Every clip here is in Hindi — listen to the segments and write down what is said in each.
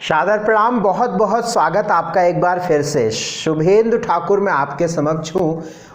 सादर प्रणाम। बहुत बहुत स्वागत आपका एक बार फिर से। शुभेंदु ठाकुर मैं आपके समक्ष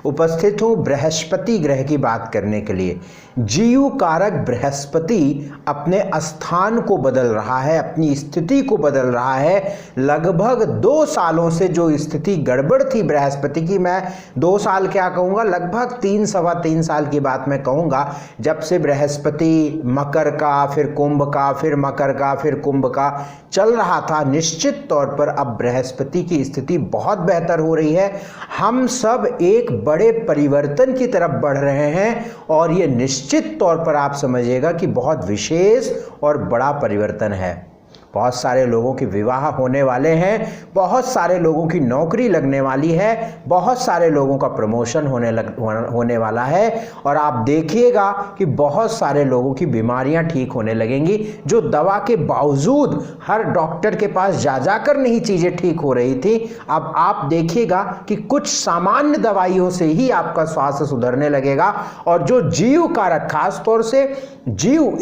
उपस्थित हूँ बृहस्पति ग्रह की बात करने के लिए। जीव कारक बृहस्पति अपने स्थान को बदल रहा है, अपनी स्थिति को बदल रहा है। लगभग 2 सालों से जो स्थिति गड़बड़ थी बृहस्पति की, मैं 2 साल क्या कहूँगा, लगभग 3-3.25 साल की बात मैं कहूँगा, जब से बृहस्पति मकर का, फिर कुंभ का, फिर मकर का, फिर कुंभ का चल रहा था। निश्चित तौर पर अब बृहस्पति की स्थिति बहुत बेहतर हो रही है। हम सब एक बड़े परिवर्तन की तरफ बढ़ रहे हैं और ये निश्चित तौर पर आप समझिएगा कि बहुत विशेष और बड़ा परिवर्तन है। बहुत सारे लोगों के विवाह होने वाले हैं, बहुत सारे लोगों की नौकरी लगने वाली है, बहुत सारे लोगों का प्रमोशन होने वाला है और आप देखिएगा कि बहुत सारे लोगों की बीमारियां ठीक होने लगेंगी। जो दवा के बावजूद हर डॉक्टर के पास जाकर नहीं चीज़ें ठीक हो रही थी, अब आप देखिएगा कि कुछ सामान्य दवाइयों से ही आपका स्वास्थ्य सुधरने लगेगा। और जो जीव कारक, खास तौर से जीव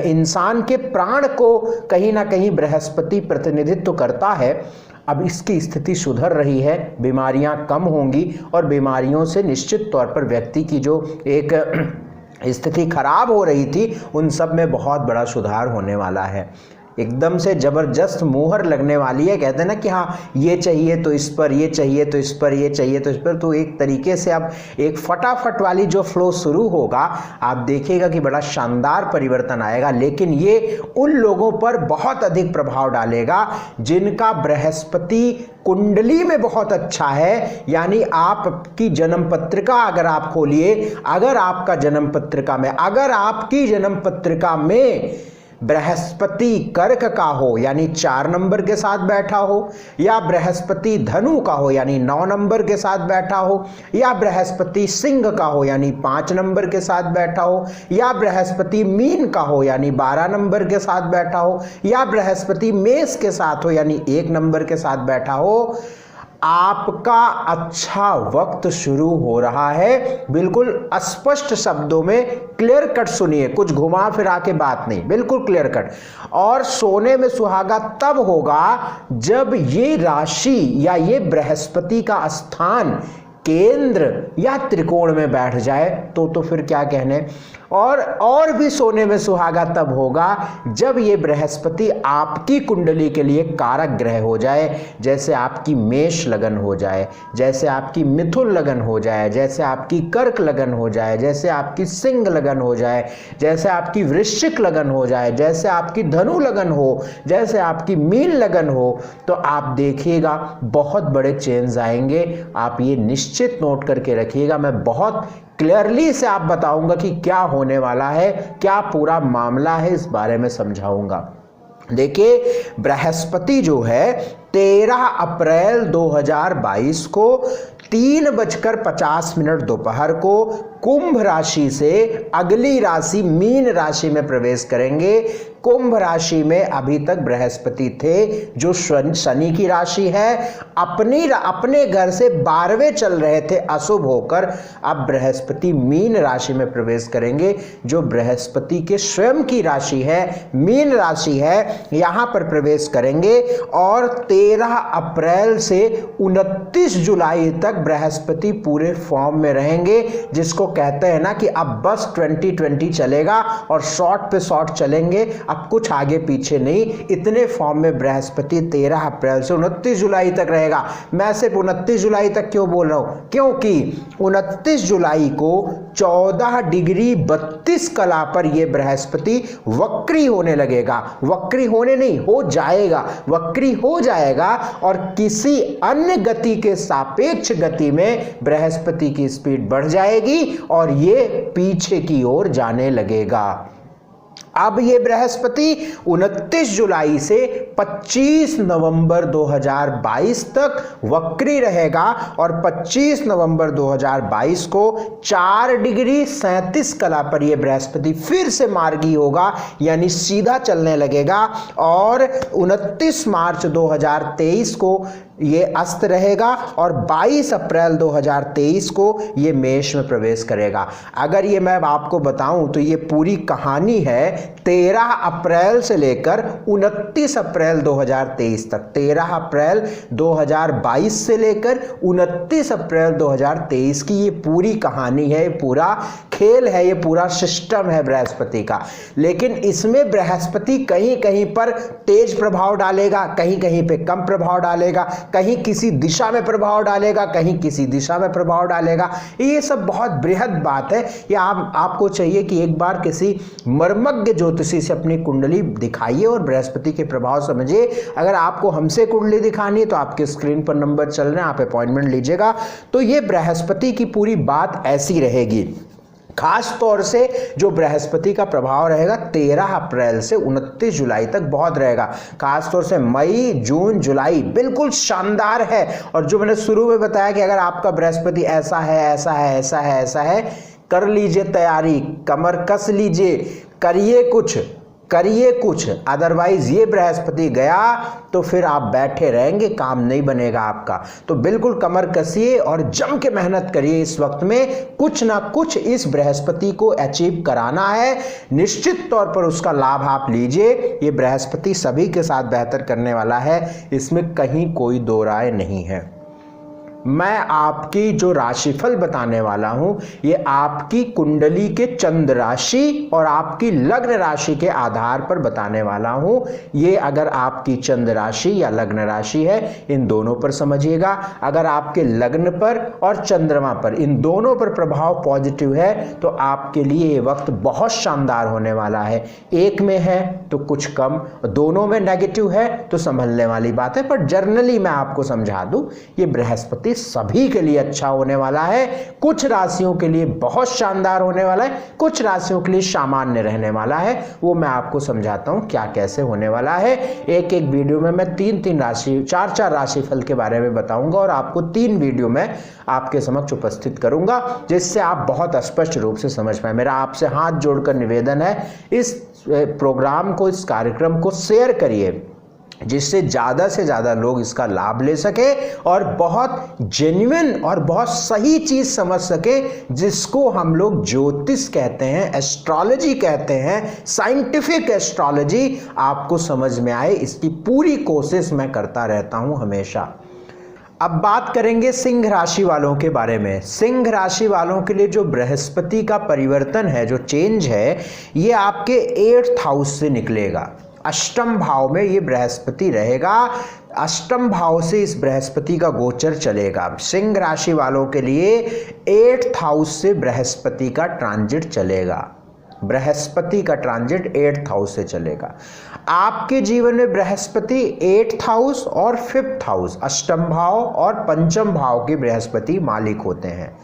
इंसान के प्राण को कहीं ना कहीं बृहस्पति प्रतिनिधित्व करता है, अब इसकी स्थिति सुधर रही है, बीमारियां कम होंगी और बीमारियों से निश्चित तौर पर व्यक्ति की जो एक स्थिति खराब हो रही थी उन सब में बहुत बड़ा सुधार होने वाला है। एकदम से जबरदस्त मुहर लगने वाली है। कहते हैं ना कि हाँ ये चाहिए तो इस पर, ये चाहिए तो इस पर, ये चाहिए तो इस पर। तो एक तरीके से अब एक फटाफट वाली जो फ्लो शुरू होगा, आप देखिएगा कि बड़ा शानदार परिवर्तन आएगा। लेकिन ये उन लोगों पर बहुत अधिक प्रभाव डालेगा जिनका बृहस्पति कुंडली में बहुत अच्छा है। यानी आपकी जन्म पत्रिका अगर आप खोलिए, अगर आपका जन्म पत्रिका में, अगर आपकी जन्म पत्रिका में बृहस्पति कर्क का हो यानी 4 नंबर के साथ बैठा हो, या बृहस्पति धनु का हो यानी 9 नंबर के साथ बैठा हो, या बृहस्पति सिंह का हो यानी 5 नंबर के साथ बैठा हो, या बृहस्पति मीन का हो यानी 12 नंबर के साथ बैठा हो, या बृहस्पति मेष के साथ हो यानी 1 नंबर के साथ बैठा हो, आपका अच्छा वक्त शुरू हो रहा है। बिल्कुल स्पष्ट शब्दों में क्लियर कट सुनिए, कुछ घुमा फिरा के बात नहीं, बिल्कुल क्लियर कट। और सोने में सुहागा तब होगा जब ये राशि या ये बृहस्पति का स्थान केंद्र या त्रिकोण में बैठ जाए तो फिर क्या कहने। और भी सोने में सुहागा तब होगा जब ये बृहस्पति आपकी कुंडली के लिए कारक ग्रह हो जाए। जैसे आपकी मेष लगन हो जाए, जैसे आपकी मिथुन लगन हो जाए, जैसे आपकी कर्क लगन हो जाए, जैसे आपकी सिंह लगन हो जाए, जैसे आपकी वृश्चिक लगन हो जाए, जैसे आपकी धनु लगन हो, जैसे आपकी मीन लगन हो, तो आप देखिएगा बहुत बड़े चेंज आएंगे। आप ये निश्चित नोट करके रखिएगा। मैं बहुत क्लियरली से आप बताऊंगा कि क्या होने वाला है, क्या पूरा मामला है, इस बारे में समझाऊंगा। देखिए, बृहस्पति जो है 13 अप्रैल 2022 को 3:50 दोपहर को कुंभ राशि से अगली राशि मीन राशि में प्रवेश करेंगे। कुंभ राशि में अभी तक बृहस्पति थे जो शनि की राशि है, अपने घर से 12वें चल रहे थे अशुभ होकर। अब बृहस्पति मीन राशि में प्रवेश करेंगे जो बृहस्पति के स्वयं की राशि है, मीन राशि है, यहां पर प्रवेश करेंगे। और 13 अप्रैल से 29 जुलाई तक बृहस्पति पूरे फॉर्म में रहेंगे, जिसको कहते हैं ना कि अब बस 2020 चलेगा और शॉर्ट पे शॉर्ट चलेंगे, अब कुछ आगे पीछे नहीं। इतने फॉर्म में बृहस्पति 13 अप्रैल से 29 जुलाई तक रहेगा। मैं सिर्फ 29 जुलाई तक क्यों बोल रहा हूं, क्योंकि 29 जुलाई को 14 डिग्री 32 कला पर यह बृहस्पति वक्री होने लगेगा। वक्री होने नहीं, हो जाएगा, वक्री हो जाएगा और किसी अन्य गति के सापेक्ष गति में बृहस्पति की स्पीड बढ़ जाएगी और ये पीछे की ओर जाने लगेगा। अब ये बृहस्पति 29 जुलाई से 25 नवंबर 2022 तक वक्री रहेगा और 25 नवंबर 2022 को 4 डिग्री 37 कला पर यह बृहस्पति फिर से मार्गी होगा, यानी सीधा चलने लगेगा। और 29 मार्च 2023 को ये अस्त रहेगा और 22 अप्रैल 2023 को ये मेष में प्रवेश करेगा। अगर ये मैं आपको बताऊं तो ये पूरी कहानी है 13 अप्रैल से लेकर 29 अप्रैल 2023 तक। 13 अप्रैल 2022 से लेकर 29 अप्रैल 2023 की ये पूरी कहानी है, ये पूरा खेल है, ये पूरा सिस्टम है बृहस्पति का। लेकिन इसमें बृहस्पति कहीं कहीं पर तेज प्रभाव डालेगा, कहीं कहीं पे कम प्रभाव डालेगा, कहीं किसी दिशा में प्रभाव डालेगा, कहीं किसी दिशा में प्रभाव डालेगा। ये सब बहुत बृहद बात है। ये आपको चाहिए कि एक बार किसी मर्मज्ञ ज्योतिषी से अपनी कुंडली दिखाइए और बृहस्पति के प्रभाव समझिए। अगर आपको हमसे कुंडली दिखानी है तो आपके स्क्रीन पर नंबर चल रहे हैं, आप अपॉइंटमेंट लीजिएगा। तो ये बृहस्पति की पूरी बात ऐसी रहेगी। खास तौर से जो बृहस्पति का प्रभाव रहेगा 13 अप्रैल से 29 जुलाई तक बहुत रहेगा। खास तौर से मई, जून, जुलाई बिल्कुल शानदार है। और जो मैंने शुरू में बताया कि अगर आपका बृहस्पति ऐसा है, ऐसा है, ऐसा है, ऐसा है, कर लीजिए तैयारी, कमर कस लीजिए, करिए कुछ, अदरवाइज ये बृहस्पति गया तो फिर आप बैठे रहेंगे, काम नहीं बनेगा आपका। तो बिल्कुल कमर कसिए और जम के मेहनत करिए। इस वक्त में कुछ ना कुछ इस बृहस्पति को अचीव कराना है, निश्चित तौर पर उसका लाभ आप लीजिए। ये बृहस्पति सभी के साथ बेहतर करने वाला है, इसमें कहीं कोई दो राय नहीं है। मैं आपकी जो राशिफल बताने वाला हूं ये आपकी कुंडली के चंद्र राशि और आपकी लग्न राशि के आधार पर बताने वाला हूं। ये अगर आपकी चंद्र राशि या लग्न राशि है, इन दोनों पर समझिएगा। अगर आपके लग्न पर और चंद्रमा पर इन दोनों पर प्रभाव पॉजिटिव है तो आपके लिए ये वक्त बहुत शानदार होने वाला है। एक में है तो कुछ कम, दोनों में नेगेटिव है तो संभलने वाली बात है। पर जर्नली मैं आपको समझा दूं, ये बृहस्पति सभी के लिए अच्छा होने वाला है। कुछ राशियों के लिए बहुत शानदार होने वाला है, कुछ राशियों के लिए सामान्य रहने वाला है। वो मैं आपको समझाता हूं क्या कैसे होने वाला है। एक एक वीडियो में मैं तीन राशि, चार राशिफल के बारे में बताऊंगा और आपको 3 वीडियो में आपके समक्ष उपस्थित करूंगा, जिससे आप बहुत स्पष्ट रूप से समझ पाए। मेरा आपसे हाथ जोड़कर निवेदन है, इस प्रोग्राम को, इस कार्यक्रम को शेयर करिए, जिससे ज़्यादा से ज़्यादा लोग इसका लाभ ले सके और बहुत जेन्युइन और बहुत सही चीज़ समझ सके, जिसको हम लोग ज्योतिष कहते हैं, एस्ट्रोलॉजी कहते हैं, साइंटिफिक एस्ट्रोलॉजी आपको समझ में आए। इसकी पूरी कोशिश मैं करता रहता हूं हमेशा। अब बात करेंगे सिंह राशि वालों के बारे में। सिंह राशि वालों के लिए जो बृहस्पति का परिवर्तन है, जो चेंज है, ये आपके 8th हाउस से निकलेगा। अष्टम भाव में ये बृहस्पति रहेगा। अष्टम भाव से इस बृहस्पति का गोचर चलेगा। सिंह राशि वालों के लिए 8th हाउस से बृहस्पति का ट्रांजिट चलेगा। बृहस्पति का ट्रांजिट 8th हाउस से चलेगा। आपके जीवन में बृहस्पति 8th हाउस और 5th हाउस, अष्टम भाव और पंचम भाव के बृहस्पति मालिक होते हैं।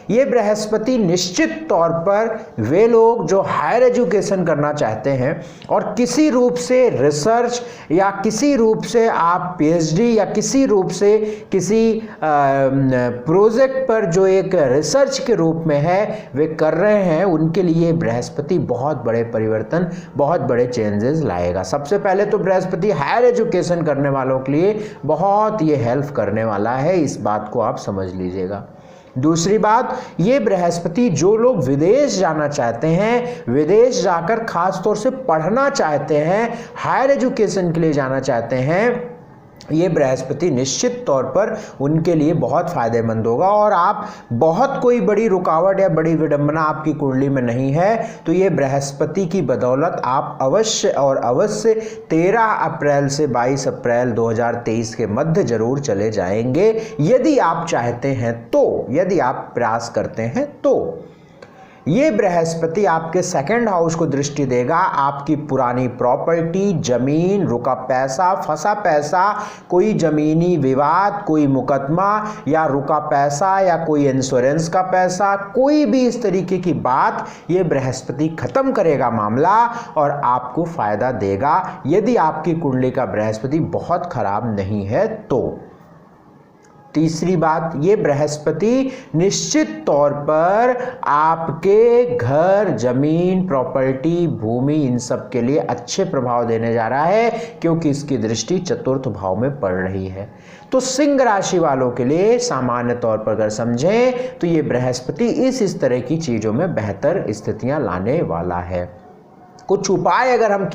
ये बृहस्पति निश्चित तौर पर वे लोग जो हायर एजुकेशन करना चाहते हैं और किसी रूप से रिसर्च या किसी रूप से आप पीएचडी या किसी रूप से किसी प्रोजेक्ट पर जो एक रिसर्च के रूप में है वे कर रहे हैं, उनके लिए बृहस्पति बहुत बड़े परिवर्तन, बहुत बड़े चेंजेस लाएगा। सबसे पहले तो बृहस्पति हायर एजुकेशन करने वालों के लिए बहुत ये हेल्प करने वाला है, इस बात को आप समझ लीजिएगा। दूसरी बात, ये बृहस्पति जो लोग विदेश जाना चाहते हैं, विदेश जाकर खास तौर से पढ़ना चाहते हैं, हायर एजुकेशन के लिए जाना चाहते हैं, ये बृहस्पति निश्चित तौर पर उनके लिए बहुत फायदेमंद होगा। और आप बहुत कोई बड़ी रुकावट या बड़ी विडंबना आपकी कुंडली में नहीं है तो ये बृहस्पति की बदौलत आप अवश्य और अवश्य 13 अप्रैल से 22 अप्रैल 2023 के मध्य जरूर चले जाएंगे, यदि आप चाहते हैं तो, यदि आप प्रयास करते हैं तो। ये बृहस्पति आपके 2nd हाउस को दृष्टि देगा। आपकी पुरानी प्रॉपर्टी, जमीन, रुका पैसा, फंसा पैसा, कोई जमीनी विवाद, कोई मुकदमा या रुका पैसा या कोई इंश्योरेंस का पैसा, कोई भी इस तरीके की बात ये बृहस्पति खत्म करेगा मामला और आपको फायदा देगा, यदि आपकी कुंडली का बृहस्पति बहुत खराब नहीं है तो। तीसरी बात, ये बृहस्पति निश्चित तौर पर आपके घर, जमीन, प्रॉपर्टी, भूमि, इन सब के लिए अच्छे प्रभाव देने जा रहा है, क्योंकि इसकी दृष्टि 4th भाव में पड़ रही है। तो सिंह राशि वालों के लिए सामान्य तौर पर अगर समझें तो ये बृहस्पति इस तरह की चीजों में बेहतर स्थितियां लाने वाला है। कुछ उपाय अगर हम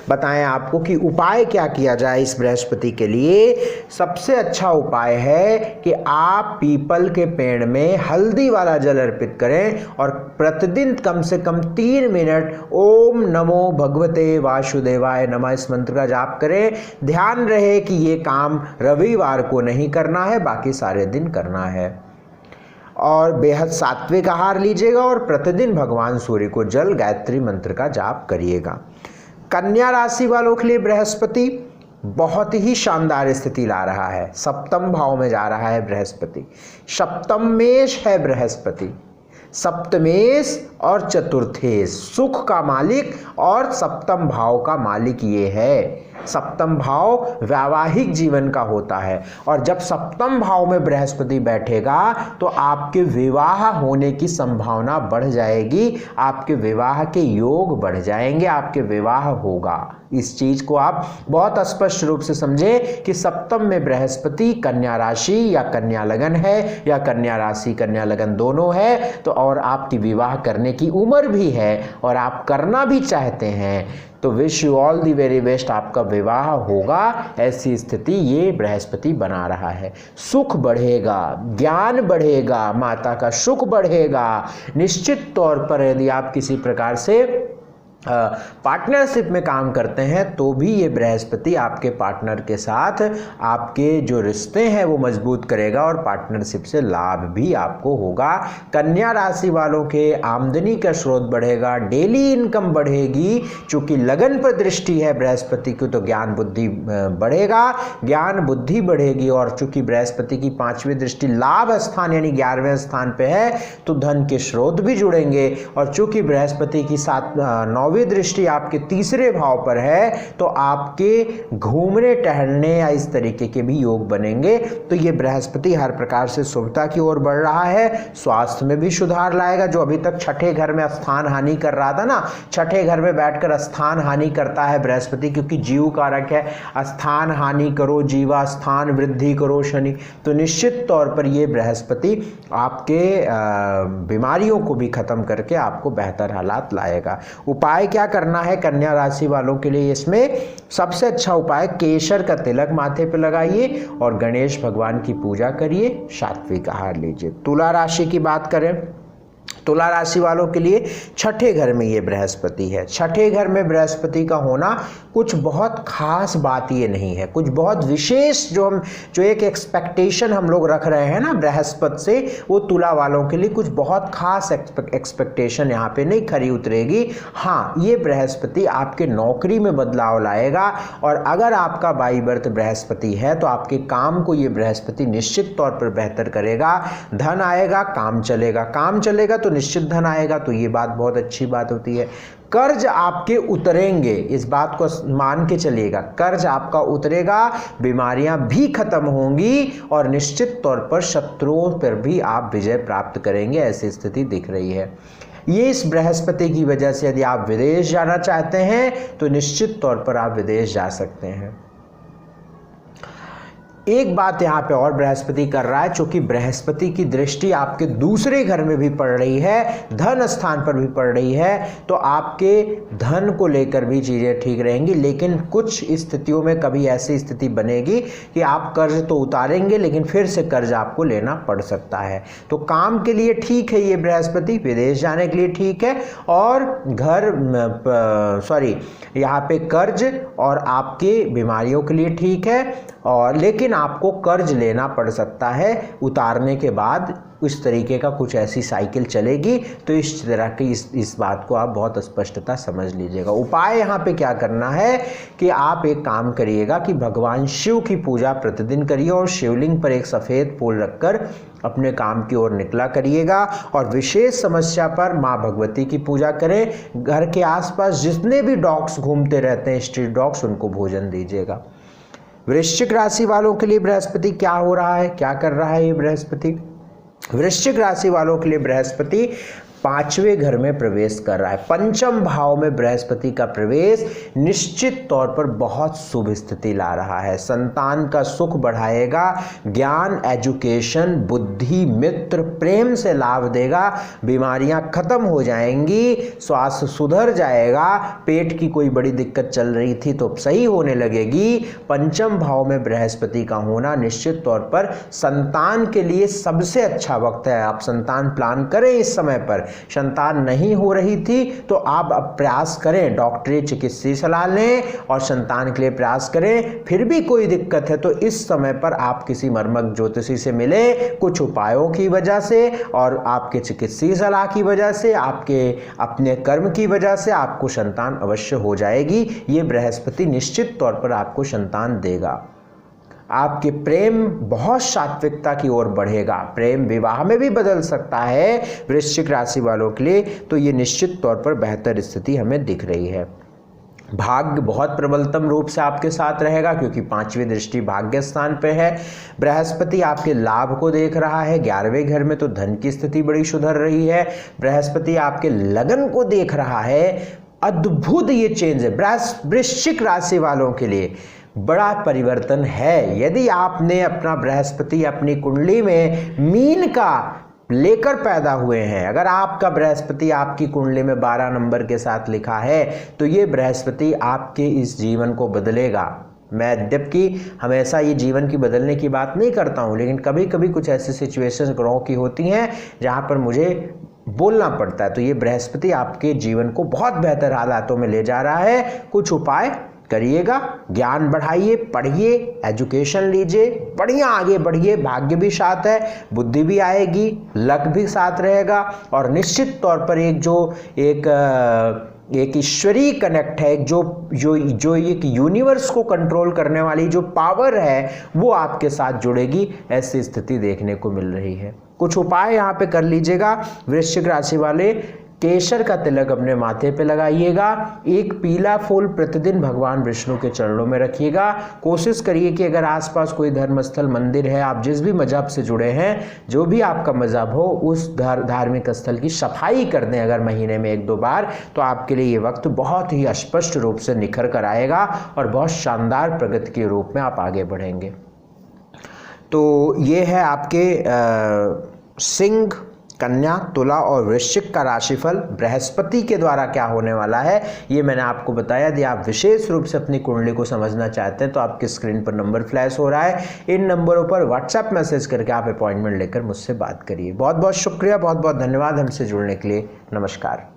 बताएं आपको कि उपाय क्या किया जाए इस बृहस्पति के लिए, सबसे अच्छा उपाय है कि आप पीपल के पेड़ में हल्दी वाला जल अर्पित करें और प्रतिदिन कम से कम 3 मिनट ओम नमो भगवते वासुदेवाय नमः इस मंत्र का जाप करें। ध्यान रहे कि ये काम रविवार को नहीं करना है, बाकी सारे दिन करना है। और बेहद सात्विक आहार लीजिएगा और प्रतिदिन भगवान सूर्य को जल गायत्री मंत्र का जाप करिएगा। कन्या राशि वालों के लिए बृहस्पति बहुत ही शानदार स्थिति ला रहा है। सप्तम भाव में जा रहा है बृहस्पति, सप्तमेश है बृहस्पति, सप्तमेश और चतुर्थेश, सुख का मालिक और सप्तम भाव का मालिक ये है। सप्तम भाव वैवाहिक जीवन का होता है और जब सप्तम भाव में बृहस्पति बैठेगा तो आपके विवाह होने की संभावना बढ़ जाएगी, आपके विवाह के योग बढ़ जाएंगे, आपके विवाह होगा। इस चीज को आप बहुत स्पष्ट रूप से समझें कि सप्तम में बृहस्पति कन्या राशि या कन्या लगन है या कन्या राशि कन्या लगन दोनों है तो और आपकी विवाह करने की उम्र भी है और आप करना भी चाहते हैं तो wish you all the very best, आपका विवाह होगा। ऐसी स्थिति ये बृहस्पति बना रहा है। सुख बढ़ेगा, ज्ञान बढ़ेगा, माता का सुख बढ़ेगा। निश्चित तौर पर यदि आप किसी प्रकार से पार्टनरशिप में काम करते हैं तो भी ये बृहस्पति आपके पार्टनर के साथ आपके जो रिश्ते हैं वो मजबूत करेगा और पार्टनरशिप से लाभ भी आपको होगा। कन्या राशि वालों के आमदनी का स्रोत बढ़ेगा, डेली इनकम बढ़ेगी। चूंकि लगन पर दृष्टि है बृहस्पति की तो ज्ञान बुद्धि बढ़ेगा, ज्ञान बुद्धि बढ़ेगी। और चूंकि बृहस्पति की 5वीं दृष्टि लाभ स्थान यानी 11वें स्थान पे है तो धन के स्रोत भी जुड़ेंगे। और चूंकि बृहस्पति की 9वीं दृष्टि आपके 3रे भाव पर है तो आपके घूमने टहलने या इस तरीके के भी योग बनेंगे। तो ये बृहस्पति हर प्रकार से शुभता की ओर बढ़ रहा है, स्वास्थ्य में भी सुधार लाएगा। जो अभी तक छठे घर में स्थान हानि कर रहा था ना, छठे घर में बैठकर स्थान हानि करता है बृहस्पति क्योंकि जीव कारक है, स्थान हानि करो जीवा, स्थान वृद्धि करो शनि। तो निश्चित तौर पर ये बृहस्पति आपके बीमारियों को भी खत्म करके आपको बेहतर हालात लाएगा। उपाय क्या करना है कन्या राशि वालों के लिए, इसमें सबसे अच्छा उपाय केसर का तिलक माथे पे लगाइए और गणेश भगवान की पूजा करिए, सात्विक आहार लीजिए। तुला राशि की बात करें, तुला राशि वालों के लिए छठे घर में ये बृहस्पति है। छठे घर में बृहस्पति का होना कुछ बहुत खास बात ये नहीं है, कुछ बहुत विशेष जो एक एक्सपेक्टेशन हम लोग रख रहे हैं ना बृहस्पति से, वो तुला वालों के लिए कुछ बहुत खास एक्सपेक्टेशन यहाँ पे नहीं खरी उतरेगी। हाँ, ये बृहस्पति आपके नौकरी में बदलाव लाएगा और अगर आपका बाई बर्थ बृहस्पति है तो आपके काम को ये बृहस्पति निश्चित तौर पर बेहतर करेगा। धन आएगा, काम चलेगा, काम चलेगा तो निश्चित धन आएगा, तो ये बात बहुत अच्छी बात होती है। कर्ज आपके उतरेंगे, इस बात को मान के चलिएगा, कर्ज आपका उतरेगा, बीमारियां भी खत्म होंगी और निश्चित तौर पर शत्रुओं पर भी आप विजय प्राप्त करेंगे। ऐसी स्थिति दिख रही है। ये इस बृहस्पति की वजह से यदि आप विदेश जाना चाहते हैं तो निश्चित तौर पर आप विदेश जा सकते हैं। एक बात यहाँ पे और बृहस्पति कर रहा है, चूंकि बृहस्पति की दृष्टि आपके 2रे घर में भी पड़ रही है, धन स्थान पर भी पड़ रही है, तो आपके धन को लेकर भी चीज़ें ठीक रहेंगी। लेकिन कुछ स्थितियों में कभी ऐसी स्थिति बनेगी कि आप कर्ज तो उतारेंगे लेकिन फिर से कर्ज आपको लेना पड़ सकता है। तो काम के लिए ठीक है ये बृहस्पति, विदेश जाने के लिए ठीक है, और यहाँ पे कर्ज और आपके बीमारियों के लिए ठीक है। और लेकिन आपको कर्ज लेना पड़ सकता है उतारने के बाद, इस तरीके का कुछ ऐसी साइकिल चलेगी। तो इस तरह की इस बात को आप बहुत स्पष्टता समझ लीजिएगा। उपाय यहाँ पे क्या करना है कि आप एक काम करिएगा कि भगवान शिव की पूजा प्रतिदिन करिए और शिवलिंग पर एक सफ़ेद फूल रखकर अपने काम की ओर निकला करिएगा। और विशेष समस्या पर माँ भगवती की पूजा करें। घर के आसपास जितने भी डॉग्स घूमते रहते हैं, स्ट्रीट डॉग्स, उनको भोजन दीजिएगा। वृश्चिक राशि वालों के लिए बृहस्पति क्या हो रहा है, क्या कर रहा है ये बृहस्पति? वृश्चिक राशि वालों के लिए बृहस्पति 5वें घर में प्रवेश कर रहा है। पंचम भाव में बृहस्पति का प्रवेश निश्चित तौर पर बहुत शुभ स्थिति ला रहा है। संतान का सुख बढ़ाएगा, ज्ञान, एजुकेशन, बुद्धि, मित्र, प्रेम से लाभ देगा, बीमारियां खत्म हो जाएंगी, स्वास्थ्य सुधर जाएगा, पेट की कोई बड़ी दिक्कत चल रही थी तो सही होने लगेगी। पंचम भाव में बृहस्पति का होना निश्चित तौर पर संतान के लिए सबसे अच्छा वक्त है। आप संतान प्लान करें, इस समय पर संतान नहीं हो रही थी तो आप अब प्रयास करें, डॉक्टरी चिकित्सीय सलाह लें और संतान के लिए प्रयास करें। फिर भी कोई दिक्कत है तो इस समय पर आप किसी मर्मज्ञ ज्योतिषी से मिले, कुछ उपायों की वजह से और आपके चिकित्सीय सलाह की वजह से, आपके अपने कर्म की वजह से आपको संतान अवश्य हो जाएगी। ये बृहस्पति निश्चित तौर पर आपको संतान देगा। आपके प्रेम बहुत सात्विकता की ओर बढ़ेगा, प्रेम विवाह में भी बदल सकता है वृश्चिक राशि वालों के लिए, तो ये निश्चित तौर पर बेहतर स्थिति हमें दिख रही है। भाग्य बहुत प्रबलतम रूप से आपके साथ रहेगा क्योंकि 5वीं दृष्टि भाग्य स्थान पे है। बृहस्पति आपके लाभ को देख रहा है, 11वें घर में तो धन की स्थिति बड़ी सुधर रही है। बृहस्पति आपके लगन को देख रहा है। अद्भुत ये चेंज है वृश्चिक राशि वालों के लिए, बड़ा परिवर्तन है। यदि आपने अपना बृहस्पति अपनी कुंडली में मीन का लेकर पैदा हुए हैं, अगर आपका बृहस्पति आपकी कुंडली में 12 नंबर के साथ लिखा है तो ये बृहस्पति आपके इस जीवन को बदलेगा। मैं जबकि हमेशा ये जीवन की बदलने की बात नहीं करता हूँ, लेकिन कभी कभी कुछ ऐसी सिचुएशंस ग्रहों की होती हैं जहाँ पर मुझे बोलना पड़ता है, तो ये बृहस्पति आपके जीवन को बहुत बेहतर हालातों में ले जा रहा है। कुछ उपाय करिएगा, ज्ञान बढ़ाइए, पढ़िए, एजुकेशन लीजिए, बढ़िया आगे बढ़िए, भाग्य भी साथ है, बुद्धि भी आएगी, लक भी साथ रहेगा और निश्चित तौर पर एक ईश्वरीय कनेक्ट है, जो एक यूनिवर्स को कंट्रोल करने वाली जो पावर है वो आपके साथ जुड़ेगी। ऐसी स्थिति देखने को मिल रही है। कुछ उपाय यहाँ पे कर लीजिएगा। वृश्चिक राशि वाले केसर का तिलक अपने माथे पे लगाइएगा, एक पीला फूल प्रतिदिन भगवान विष्णु के चरणों में रखिएगा। कोशिश करिए कि अगर आसपास कोई धर्मस्थल, मंदिर है, आप जिस भी मजहब से जुड़े हैं, जो भी आपका मजहब हो, उस धार्मिक स्थल की सफाई कर दें अगर महीने में 1-2 बार, तो आपके लिए ये वक्त बहुत ही स्पष्ट रूप से निखर कर आएगा और बहुत शानदार प्रगति के रूप में आप आगे बढ़ेंगे। तो ये है आपके सिंह, कन्या, तुला और वृश्चिक का राशिफल बृहस्पति के द्वारा क्या होने वाला है, ये मैंने आपको बताया। यदि आप विशेष रूप से अपनी कुंडली को समझना चाहते हैं तो आपकी स्क्रीन पर नंबर फ्लैश हो रहा है, इन नंबरों पर व्हाट्सएप मैसेज करके आप अपॉइंटमेंट लेकर मुझसे बात करिए। बहुत बहुत शुक्रिया, बहुत बहुत धन्यवाद हमसे जुड़ने के लिए। नमस्कार।